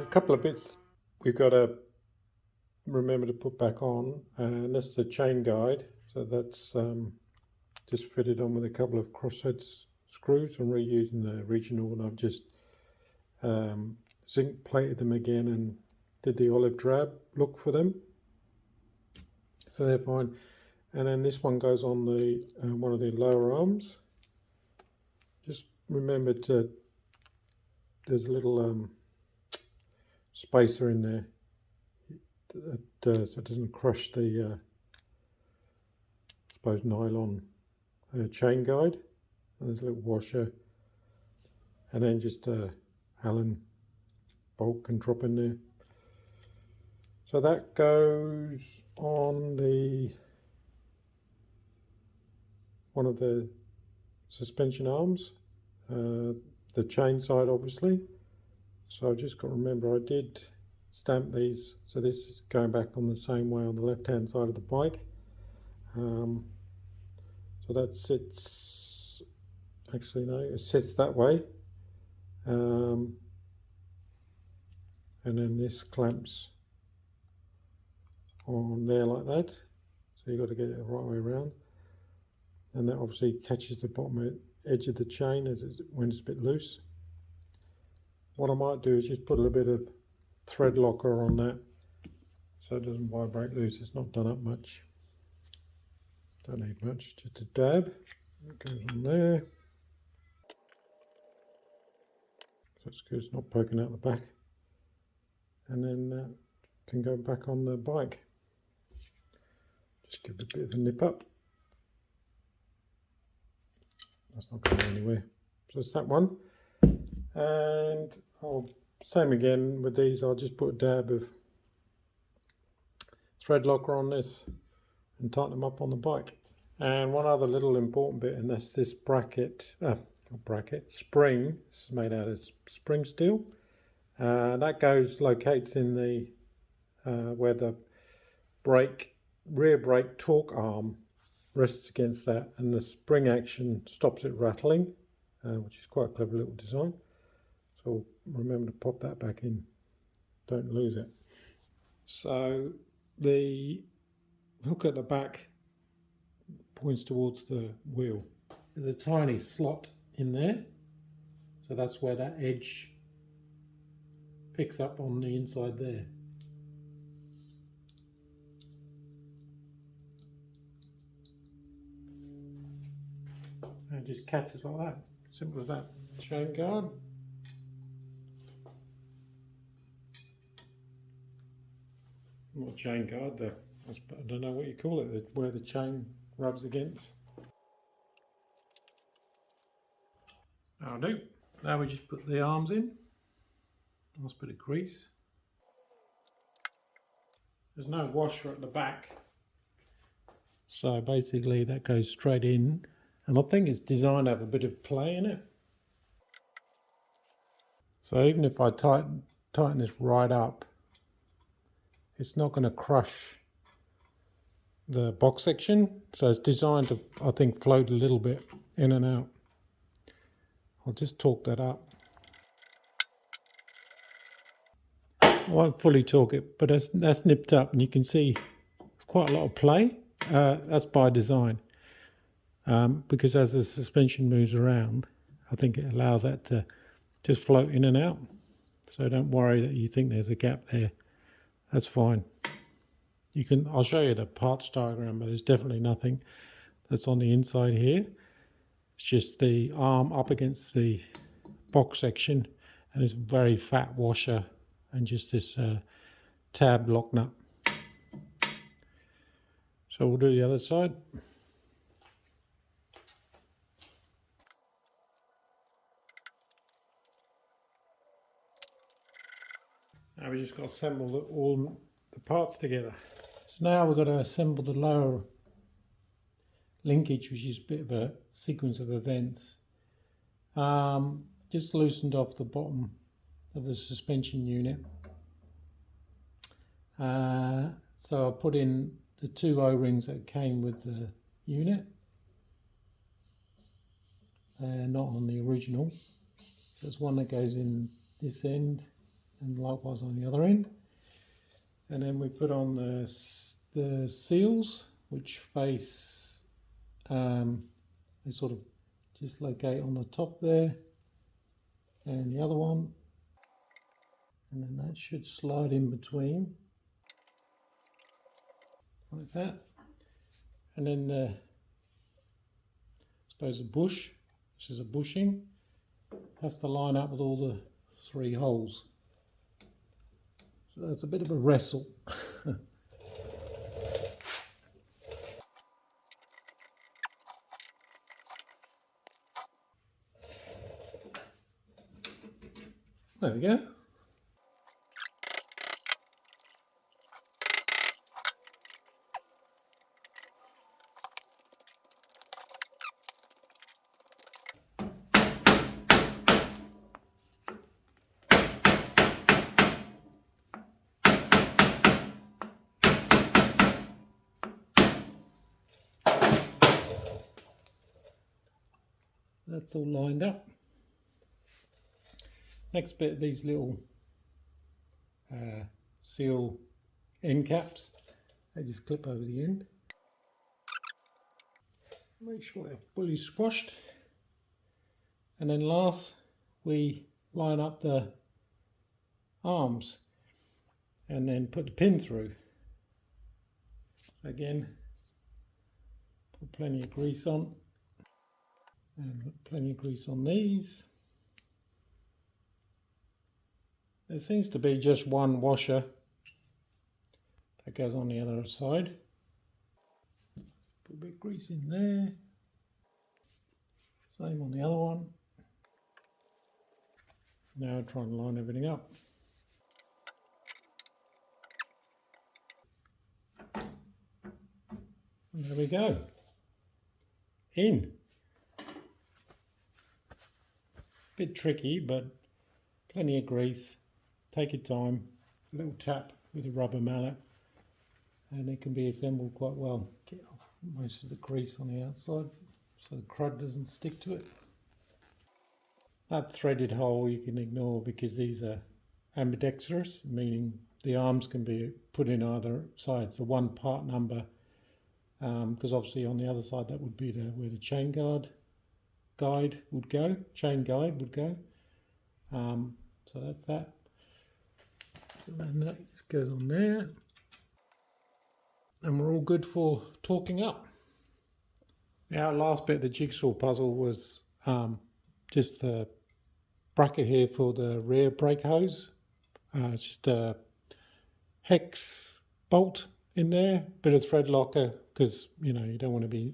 A couple of bits we've got to remember to put back on, and this is the chain guide. So that's just fitted on with a couple of crosshead screws. I'm reusing the original, and I've just zinc plated them again and did the olive drab look for them, so they're fine. And then this one goes on the one of the lower arms. Just remember to, there's a little spacer in there that, so it doesn't crush the I suppose nylon chain guide. And there's a little washer, and then just a Allen bolt can drop in there. So that goes on the one of the suspension arms, the chain side obviously. So I've just got to remember I did stamp these, so this is going back on the same way on the left hand side of the bike. So that sits, actually no, it sits that way, and then this clamps on there like that, so you've got to get it the right way around, and that obviously catches the bottom edge of the chain when it's a bit loose. What I might do is just put a little bit of thread locker on that so it doesn't vibrate loose. It's not done up much, don't need much, just a dab. It goes on there, so it's good it's not poking out the back, and then can go back on the bike. Just give it a bit of a nip up. That's not going anywhere. So it's that one. And same again with these, I'll just put a dab of thread locker on this and tighten them up on the bike. And one other little important bit, and that's this spring. This is made out of spring steel. That locates in the where the rear brake torque arm rests against that, and the spring action stops it rattling, which is quite a clever little design. So remember to pop that back in, don't lose it. So the hook at the back points towards the wheel. There's a tiny slot in there, so that's where that edge picks up on the inside there. And it just catches like that, simple as that. Chain guard. Not chain guard, I don't know what you call it, where the chain rubs against. That'll do. Now we just put the arms in. Nice bit of grease. There's no washer at the back, so basically that goes straight in, and I think it's designed to have a bit of play in it. So even if I tighten this right up, it's not going to crush the box section, so it's designed to, I think, float a little bit in and out. I'll just torque that up. I won't fully torque it, but that's nipped up, and you can see it's quite a lot of play. That's by design, because as the suspension moves around, I think it allows that to just float in and out. So don't worry that you think there's a gap there. That's fine. I'll show you the parts diagram, but there's definitely nothing that's on the inside here. It's just the arm up against the box section, and this very fat washer, and just this tab lock nut. So we'll do the other side. Now we just got to assemble all the parts together. So now we've got to assemble the lower linkage, which is a bit of a sequence of events. Just loosened off the bottom of the suspension unit. So I put in the 2 O-rings that came with the unit. They're not on the original. So there's one that goes in this end and likewise on the other end. And then we put on the seals, which face, they sort of just locate on the top there, and the other one, and then that should slide in between like that. And then the, I suppose a bush, which is a bushing, has to line up with all the 3 holes. So that's a bit of a wrestle. There we go. That's all lined up. Next bit, these little seal end caps, they just clip over the end. Make sure they're fully squashed. And then last, we line up the arms and then put the pin through. Again, put plenty of grease on, and put plenty of grease on these. There seems to be just one washer that goes on the other side. Put a bit of grease in there. Same on the other one. Now I'll try and line everything up. And there we go. In. Bit tricky, but plenty of grease. Take your time. A little tap with a rubber mallet, and it can be assembled quite well. Get off most of the grease on the outside so the crud doesn't stick to it. That threaded hole you can ignore because these are ambidextrous, meaning the arms can be put in either side. So one part number, because obviously on the other side that would be where the chain guide would go. So that's that. So then that just goes on there, and we're all good for torquing up. Now, last bit of the jigsaw puzzle was just the bracket here for the rear brake hose. It's just a hex bolt in there, bit of thread locker, because you don't want to be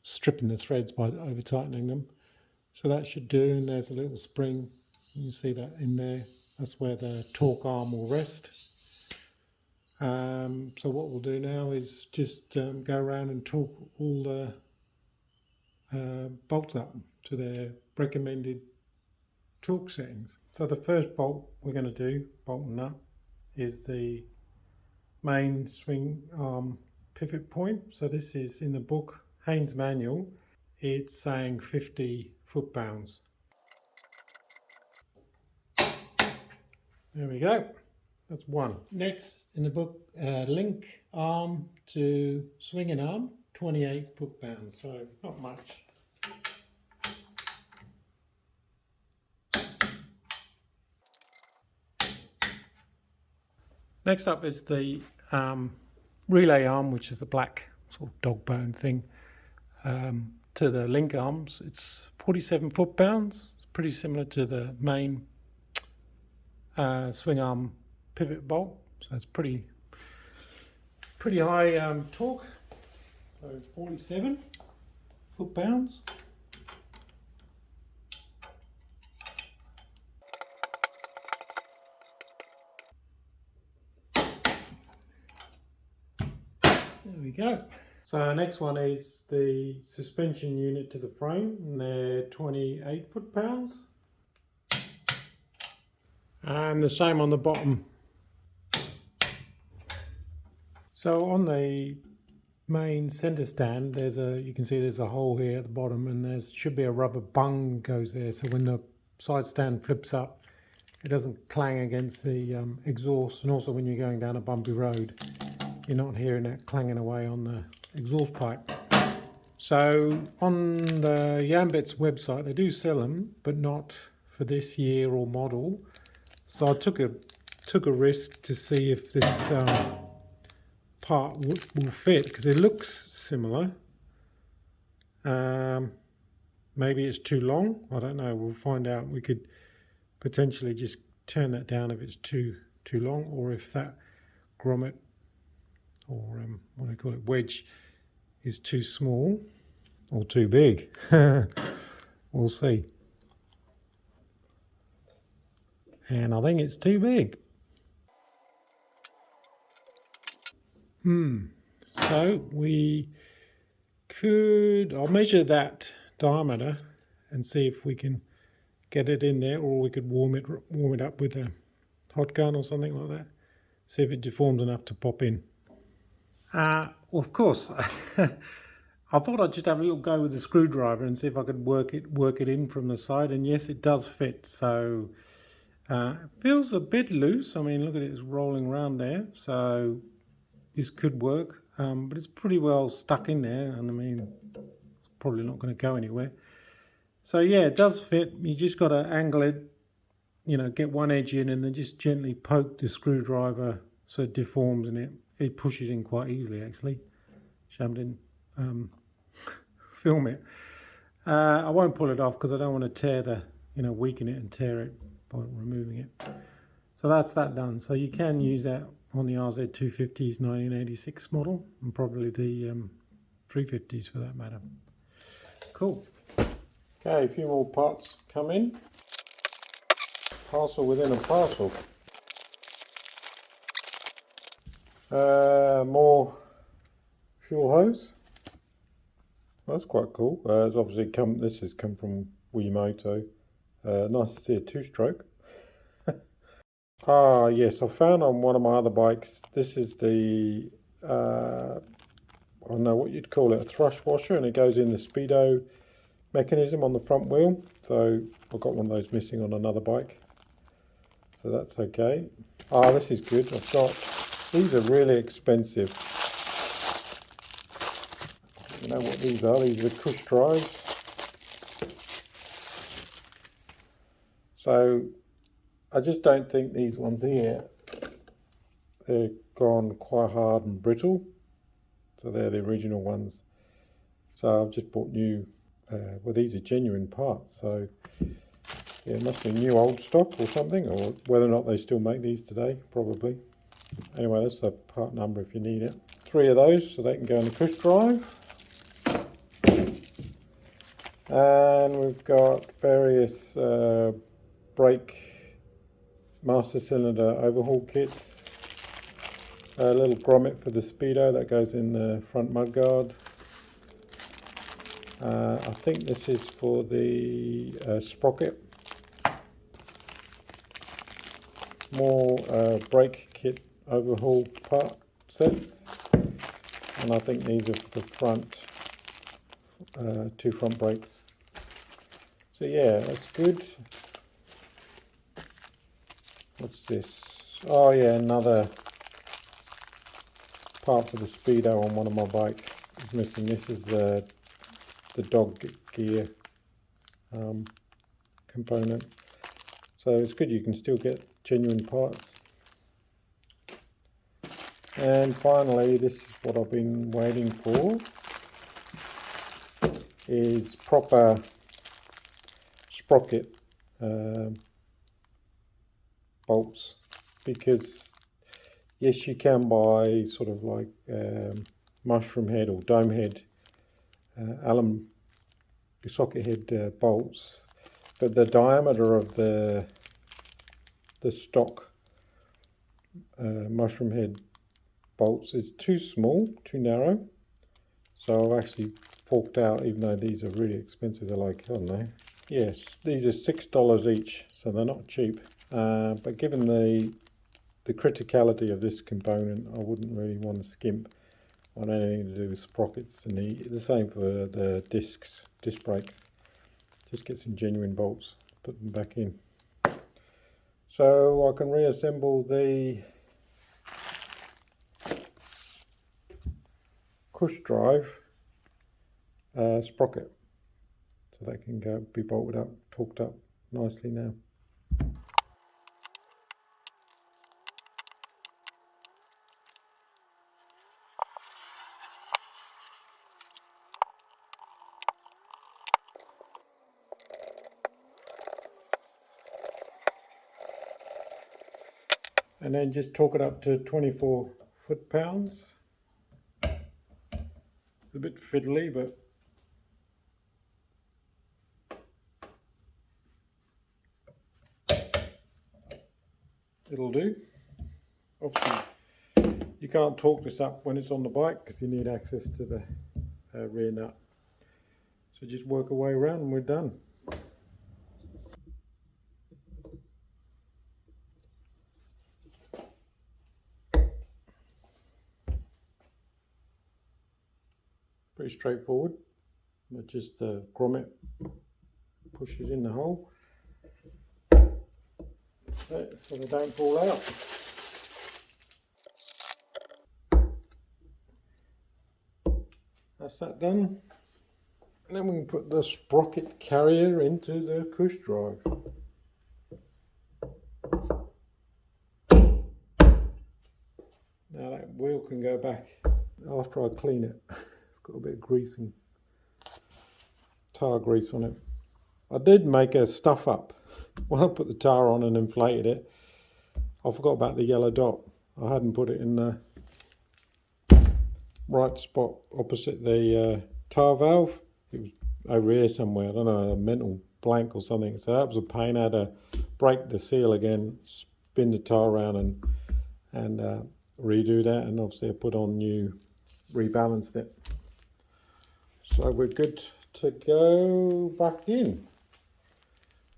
stripping the threads by over tightening them. So that should do, and there's a little spring. You can see that in there. That's where the torque arm will rest. So what we'll do now is just go around and torque all the bolts up to their recommended torque settings. So the first bolt we're going to do, bolt and nut, is the main swing arm pivot point. So this is in the book, Haynes manual, it's saying 50 foot-pounds. There we go, that's one. Next in the book, link arm to swinging arm, 28 foot-pounds, so not much. Next up is the relay arm, which is the black sort of dog bone thing, to the link arms. It's 47 foot-pounds. It's pretty similar to the main swing arm pivot bolt, so it's pretty high torque. So 47 foot-pounds. There we go. So our next one is the suspension unit to the frame, and they're 28 foot-pounds. And the same on the bottom. So on the main center stand, you can see there's a hole here at the bottom, and there should be a rubber bung goes there. So when the side stand flips up, it doesn't clang against the exhaust, and also when you're going down a bumpy road, you're not hearing that clanging away on the exhaust pipe. So on the Yambets website, they do sell them, but not for this year or model. So I took a risk to see if this part will fit, because it looks similar. Maybe it's too long, I don't know, we'll find out. We could potentially just turn that down if it's too long, or if that grommet, or what do they call it, wedge, is too small or too big. We'll see. And I think it's too big. So I'll measure that diameter and see if we can get it in there, or we could warm it up with a hot gun or something like that. See if it deforms enough to pop in. Well, of course, I thought I'd just have a little go with the screwdriver and see if I could work it in from the side. And yes, it does fit. So it feels a bit loose. I mean, look at it, it's rolling around there. So this could work, but it's pretty well stuck in there. And I mean, it's probably not going to go anywhere. So yeah, it does fit. You just got to angle it, get one edge in, and then just gently poke the screwdriver so it deforms, and it pushes in quite easily, actually. Shame I didn't film it. I won't pull it off because I don't want to tear weaken it and tear it by removing it. So that's that done. So you can use that on the RZ250's 1986 model, and probably the 350s for that matter. Cool. Okay, a few more parts come in. Parcel within a parcel. More fuel hose. That's quite cool. It's obviously this has come from Wiimoto. Nice to see a two-stroke. Yes, I found on one of my other bikes, this is the, I don't know what you'd call it, a thrush washer, and it goes in the speedo mechanism on the front wheel. So I've got one of those missing on another bike, so that's okay. This is good. These are really expensive. You know what these are? These are the cush drives. So I just don't think these ones here, they're gone quite hard and brittle. So they're the original ones. So I've just bought new, well, these are genuine parts. So yeah, it must be new old stock or something, or whether or not they still make these today, probably. Anyway, that's the part number if you need it. 3 of those, so they can go in the cush drive. And we've got various brake master cylinder overhaul kits. A little grommet for the speedo that goes in the front mudguard. I think this is for the sprocket. More brake kit overhaul part sets, and I think these are for the front 2 front brakes. So yeah, that's good. What's this? Oh yeah, another part for the speedo on one of my bikes is missing. This is the dog gear component. So it's good you can still get genuine parts. And finally, this is what I've been waiting for, is proper sprocket bolts, because yes, you can buy sort of like mushroom head or dome head alum socket head bolts, but the diameter of the stock mushroom head bolts is too small, too narrow. So I've actually forked out, even though these are really expensive. They're like, I don't know, yes, these are $6 each, so they're not cheap. But given the criticality of this component, I wouldn't really want to skimp on anything to do with sprockets, and the same for the disc brakes. Just get some genuine bolts, put them back in. So I can reassemble the cush drive sprocket, so that can be bolted up, torqued up nicely now. And then just torque it up to 24 foot-pounds. A bit fiddly, but it'll do. Obviously, you can't torque this up when it's on the bike because you need access to the rear nut. So just work our way around and we're done. Pretty straightforward, but just the grommet pushes in the hole so they don't fall out. That's that done. And then we can put the sprocket carrier into the cush drive. Now that wheel can go back after I clean it. It's got a bit of grease and tar grease on it. I did make a stuff up. When I put the tar on and inflated it, I forgot about the yellow dot. I hadn't put it in the right spot opposite the tar valve. It was over here somewhere, I don't know, a mental blank or something. So that was a pain. I had to break the seal again, spin the tar around and redo that. And obviously I put on new, rebalanced it. So we're good to go back in.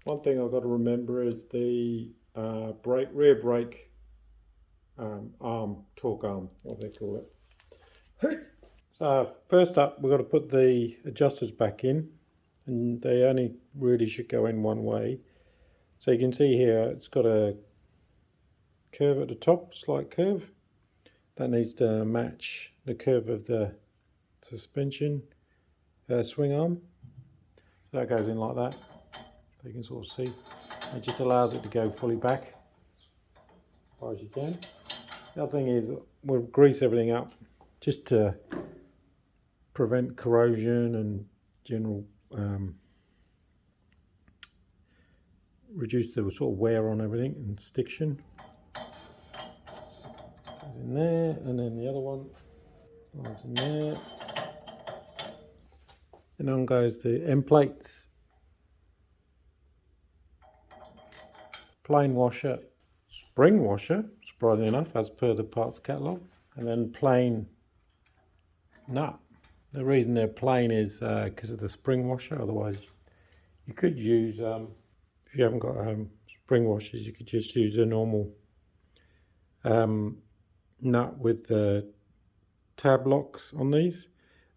One thing I've got to remember is the rear brake arm, torque arm, what they call it. So first up, we've got to put the adjusters back in, and they only really should go in one way. So you can see here it's got a curve at the top, slight curve. That needs to match the curve of the suspension swing arm. So that goes in like that. So you can sort of see. It just allows it to go fully back as far as you can. The other thing is we'll grease everything up just to prevent corrosion and general reduce the sort of wear on everything and stiction. Goes in there, and then the other one goes in there. And on goes the end plates, plain washer, spring washer, surprisingly enough, as per the parts catalogue, and then plain nut. The reason they're plain is because of the spring washer. Otherwise, you could use, if you haven't got spring washers, you could just use a normal nut with the tab locks on these.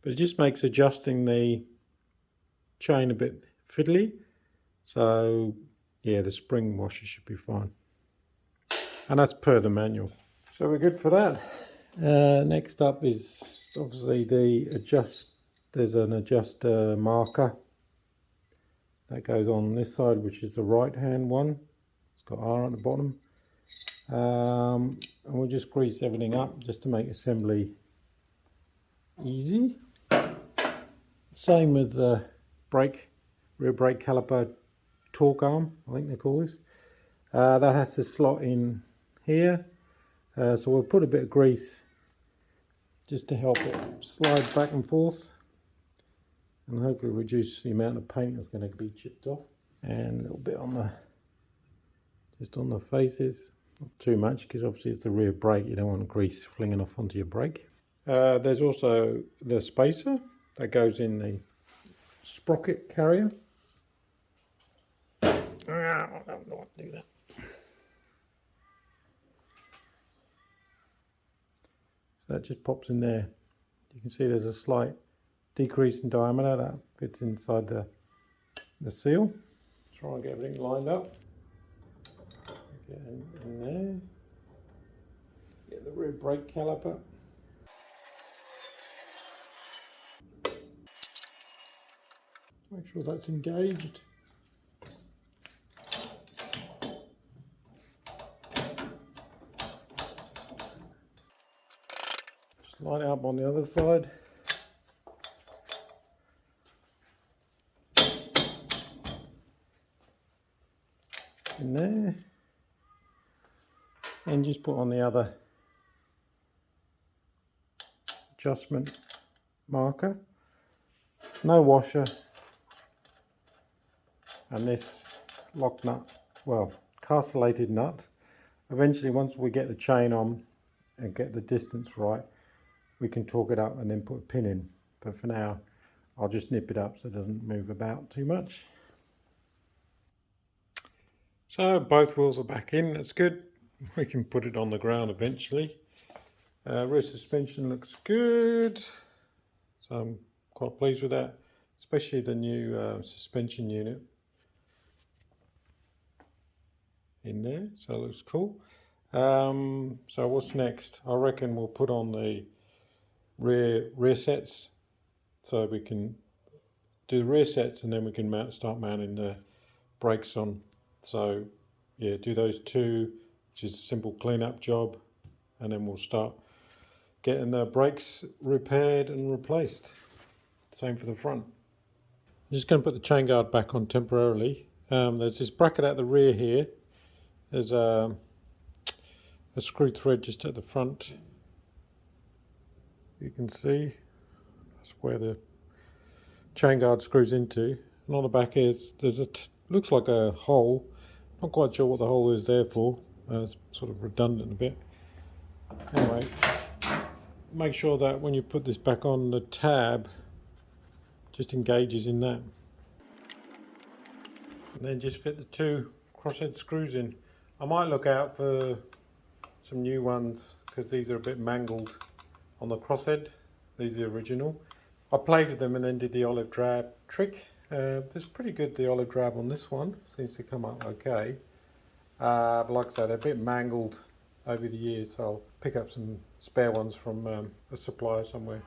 But it just makes adjusting the chain a bit fiddly. So yeah, the spring washer should be fine. And that's per the manual. So we're good for that. Next up is obviously there's an adjuster marker that goes on this side, which is the right hand one. It's got R at the bottom. And we'll just grease everything up just to make assembly easy. Same with the rear brake caliper torque arm, I think they call this. That has to slot in here. So we'll put a bit of grease just to help it slide back and forth, and hopefully reduce the amount of paint that's going to be chipped off. And a little bit on the, just on the faces, not too much because obviously it's the rear brake, you don't want grease flinging off onto your brake. There's also the spacer that goes in the sprocket carrier. I don't know what to do that. So that just pops in there. You can see there's a slight decrease in diameter that fits inside the seal. Try and get everything lined up. Get in there. Get the rear brake caliper. Make sure that's engaged. Just line it up on the other side. In there. And just put on the other adjustment marker. No washer. And this lock nut, well, castellated nut. Eventually, once we get the chain on and get the distance right, we can torque it up and then put a pin in. But for now, I'll just nip it up so it doesn't move about too much. So both wheels are back in, that's good. We can put it on the ground eventually. Rear suspension looks good. So I'm quite pleased with that, especially the new suspension unit in there, so it looks cool. So what's next? I reckon we'll put on the rear sets, so we can do the rear sets and then we can start mounting the brakes on. So yeah, do those two, which is a simple cleanup job, and then we'll start getting the brakes repaired and replaced. Same for the front. I'm just going to put the chain guard back on temporarily. There's this bracket at the rear here. There's a screw thread just at the front. You can see that's where the chain guard screws into. And on the back there's looks like a hole. Not quite sure what the hole is there for. It's sort of redundant a bit. Anyway, make sure that when you put this back on, the tab just engages in that. And then just fit the two crosshead screws in. I might look out for some new ones because these are a bit mangled on the crosshead. These are the original. I played with them and then did the olive drab trick. There's pretty good, the olive drab on this one. Seems to come up okay. But like I said, they're a bit mangled over the years, so I'll pick up some spare ones from a supplier somewhere.